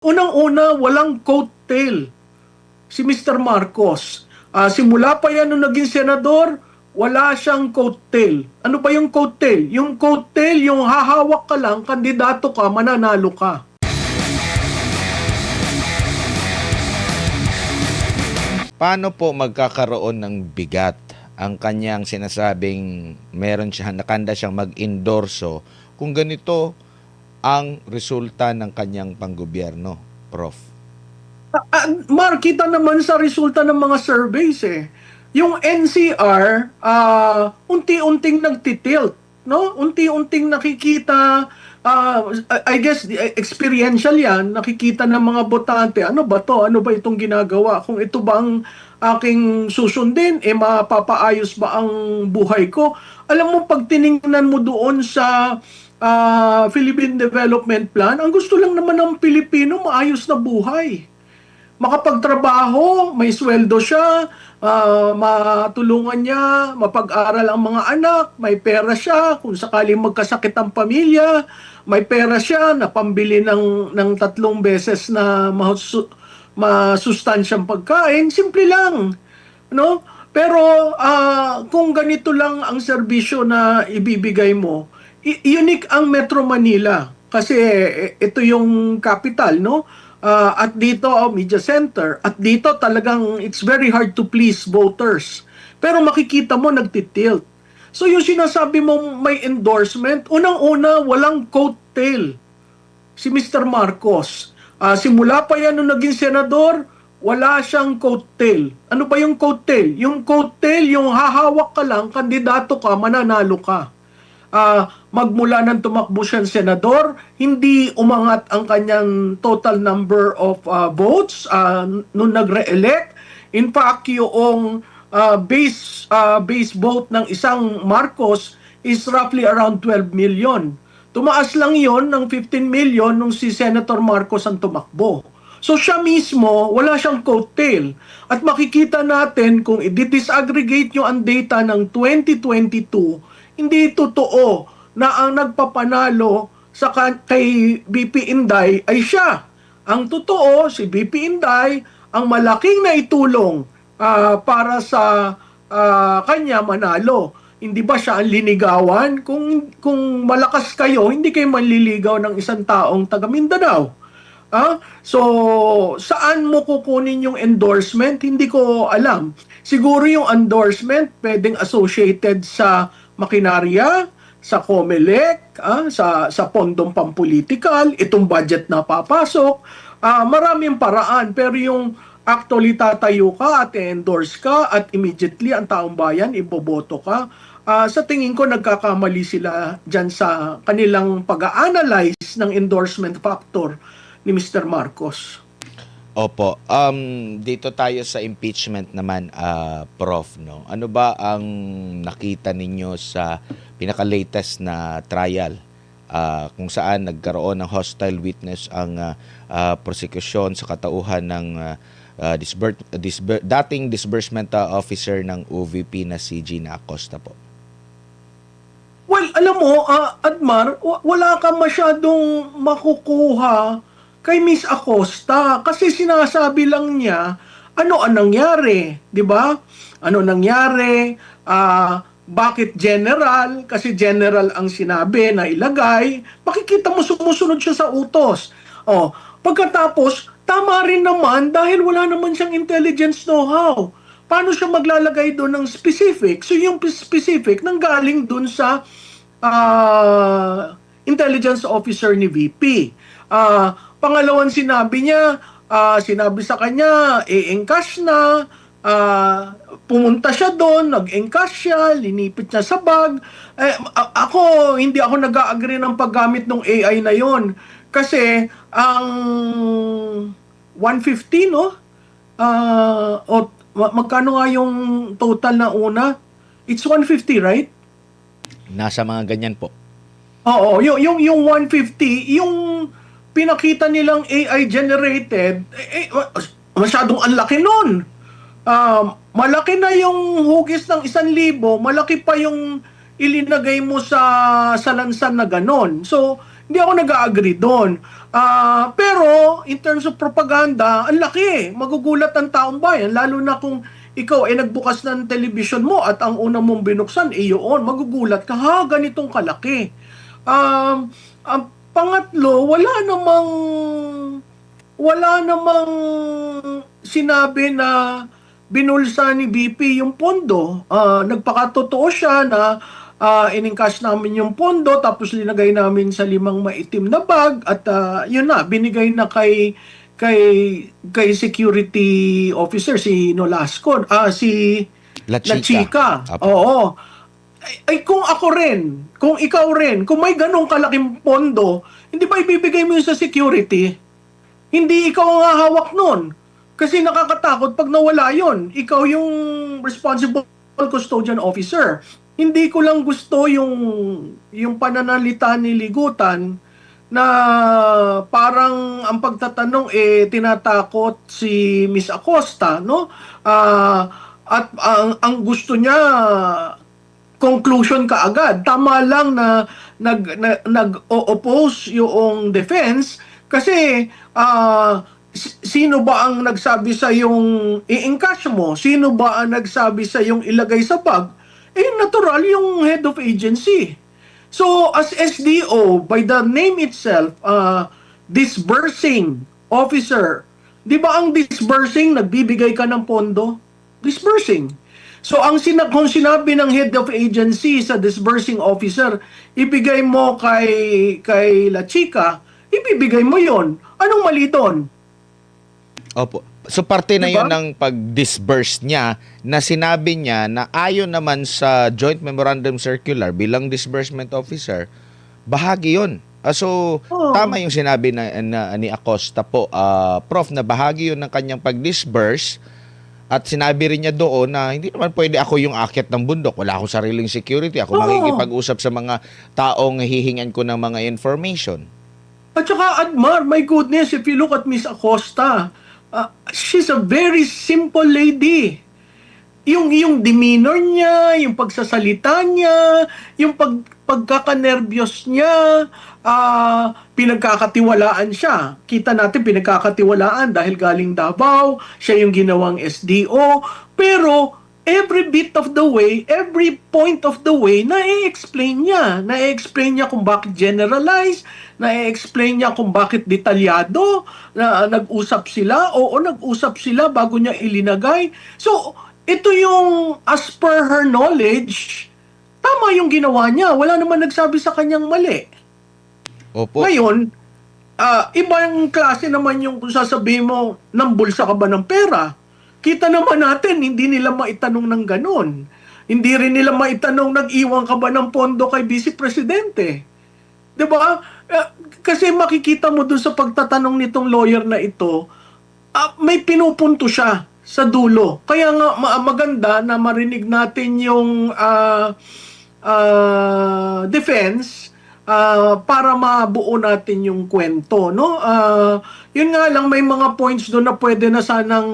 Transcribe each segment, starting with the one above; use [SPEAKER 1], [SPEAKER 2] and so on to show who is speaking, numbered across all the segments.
[SPEAKER 1] Unang-una, walang coattail si Mr. Marcos. Simula pa yan nung naging senador, wala siyang coattail. Ano ba yung coattail? Yung coattail, yung hahawak ka lang, kandidato ka, mananalo ka.
[SPEAKER 2] Paano po magkakaroon ng bigat ang kanyang sinasabing meron siya, nakanda siyang mag-endorso kung ganito ang resulta ng kanyang panggobyerno, Prof?
[SPEAKER 1] Mark, kita naman sa resulta ng mga surveys eh. Yung NCR, unti-unting nagtitilt, no? Unti-unting nakikita, I guess experiential yan, nakikita ng mga botante, ano ba to? Ano ba itong ginagawa? Kung ito bang aking susundin, mapapaayos ba ang buhay ko? Alam mo, pag tiningnan mo doon sa Philippine Development Plan, ang gusto lang naman ng Pilipino, maayos na buhay, makapagtrabaho, may sweldo siya, matulungan niya, mapag-aral ang mga anak, may pera siya, kung sakaling magkasakit ang pamilya, may pera siya na pambili ng 3 beses na masustansyang pagkain, simple lang, no? Pero kung ganito lang ang serbisyo na ibibigay mo, unique ang Metro Manila kasi ito yung capital, no? At dito, media center. At dito talagang it's very hard to please voters. Pero makikita mo nagtitilt. So yung sinasabi mo may endorsement, unang-una walang coattail si Mr. Marcos. Simula pa yan nung naging senador, wala siyang coattail. Ano ba yung coattail? Yung coattail, yung hahawak ka lang, kandidato ka, mananalo ka. Magmula ng tumakbo siyang senador, hindi umangat ang kanyang total number of votes nung nagre-elect. In fact, yung base vote ng isang Marcos is roughly around 12 million. Tumaas lang yon ng 15 million nung si Senator Marcos ang tumakbo. So siya mismo, wala siyang coattail. At makikita natin kung i-disaggregate nyo ang data ng 2022, hindi totoo na ang nagpapanalo sa kay BP Inday ay siya. Ang totoo, si BP Inday, ang malaking naitulong para sa kanya manalo. Hindi ba siya ang linigawan? Kung malakas kayo, hindi kayo manliligaw ng isang taong taga Mindanao. So, saan mo kukunin yung endorsement? Hindi ko alam. Siguro yung endorsement pwedeng associated sa makinarya, sa COMELEC, sa pondong pampolitikal, itong budget na papasok. Maraming paraan, pero yung actually tatayo ka at endorse ka at immediately ang taong bayan iboboto ka. Sa tingin ko nagkakamali sila dyan sa kanilang pag-a-analyze ng endorsement factor ni Mr. Marcos.
[SPEAKER 2] Opo. Dito tayo sa impeachment naman, Prof, no? Ano ba ang nakita ninyo sa pinaka-latest na trial kung saan nagkaroon ng hostile witness ang prosecution sa katauhan ng dating disbursement officer ng OVP na si Gina Acosta po?
[SPEAKER 1] Well, alam mo, Admar, wala ka masyadong makukuha kay Miss Acosta kasi sinasabi lang niya ano ang nangyari, 'di ba? Ano nangyari? Bakit general? Kasi general ang sinabi na ilagay. Makikita mo sumusunod siya sa utos. Pagkatapos tama rin naman dahil wala naman siyang intelligence know-how. Paano siya maglalagay doon ng specific? So yung specific nanggaling doon sa intelligence officer ni VP. Pangalawan sinabi niya, sinabi sa kanya, encash na, pumunta siya doon, nag-encash siya, linipit niya sa bag. Hindi ako nag-agree ng paggamit ng AI na yon. Kasi, ang 150, no? Magkano nga yung total na una? It's 150, right?
[SPEAKER 2] Nasa mga ganyan po.
[SPEAKER 1] Oo, yung 150, yung pinakita nilang AI generated, masyadong ang laki nun. Malaki na yung hugis ng 1,000, malaki pa yung ilinagay mo sa lansan na ganon. So, Hindi ako nag-agree doon. Pero in terms of propaganda, ang laki. Magugulat ang taong bayan, lalo na kung ikaw ay nagbukas ng television mo at ang una mong binuksan ay yun. Magugulat ka, ha, ganitong kalaki. Ang pangatlo, wala namang sinabi na binulsa ni BP yung pondo. Nagpakatotoo siya na in-encash namin yung pondo tapos linagay namin sa 5 maitim na bag at yun na, binigay na kay security officer si Nolasco, si
[SPEAKER 2] La
[SPEAKER 1] La Chica.
[SPEAKER 2] Apo.
[SPEAKER 1] Oo. Ay kung ako rin, kung ikaw rin, kung may ganong kalaking pondo, hindi ba ibibigay mo yun sa security? Hindi ikaw ang hahawak nun. Kasi nakakatakot pag nawala yon. Ikaw yung responsible custodian officer. Hindi ko lang gusto yung pananalita ni Ligutan na parang ang pagtatanong tinatakot si Miss Acosta, no? At ang gusto niya conclusion kaagad. Tama lang na nag-oppose yung defense kasi sino ba ang nagsabi sa yung i-encash mo? Sino ba ang nagsabi sa yung ilagay sa bag? Natural yung head of agency. So, as SDO, by the name itself, disbursing officer, di ba ang disbursing, nagbibigay ka ng pondo? Disbursing. So, kung sinabi ng head of agency sa disbursing officer, ibigay mo kay La Chica, ibibigay mo yon. Anong mali doon?
[SPEAKER 2] Opo. So parte na
[SPEAKER 1] Diba?
[SPEAKER 2] yun ng pag-disburse niya na sinabi niya na ayon naman sa Joint Memorandum Circular bilang disbursement officer, bahagi yun. So
[SPEAKER 1] Oo.
[SPEAKER 2] tama yung sinabi ni Acosta po, Prof, na bahagi yun ng kanyang pag-disburse at sinabi rin niya doon na hindi naman pwede ako yung akyat ng bundok. Wala akong sariling security. Ako
[SPEAKER 1] Oo.
[SPEAKER 2] makikipag-usap sa mga taong hihingan ko ng mga information.
[SPEAKER 1] At saka, Admar, my goodness, if you look at Miss Acosta, she's a very simple lady. Yung demeanor niya, yung pagsasalita niya, yung pagkakanervyos niya, pinagkakatiwalaan siya. Kita natin pinagkakatiwalaan dahil galing Davao, siya yung ginawang SDO, pero every bit of the way, every point of the way, na-explain niya. Na-explain niya kung bakit generalize, na-explain niya kung bakit detalyado, na nag-usap sila, nag-usap sila bago niya ilinagay. So, ito yung as per her knowledge, tama yung ginawa niya. Wala naman nagsabi sa kanyang mali.
[SPEAKER 2] Opo.
[SPEAKER 1] Ngayon, ibang klase naman yung kung sasabihin mo, nambulsa ka ba ng pera? Kita naman natin, hindi nila maitanong ng ganon. Hindi rin nila maitanong, nag-iwan ka ba ng pondo kay Vice Presidente? Diba? Kasi makikita mo dun sa pagtatanong nitong lawyer na ito, may pinupunto siya sa dulo. Kaya nga maganda na marinig natin yung defense para mabuo natin yung kwento, no? Yun nga lang, may mga points doon na pwede na sanang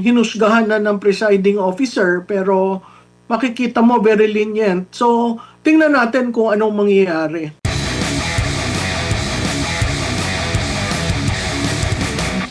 [SPEAKER 1] hinusgahan na ng presiding officer, pero makikita mo very lenient. So, tingnan natin kung anong mangyayari.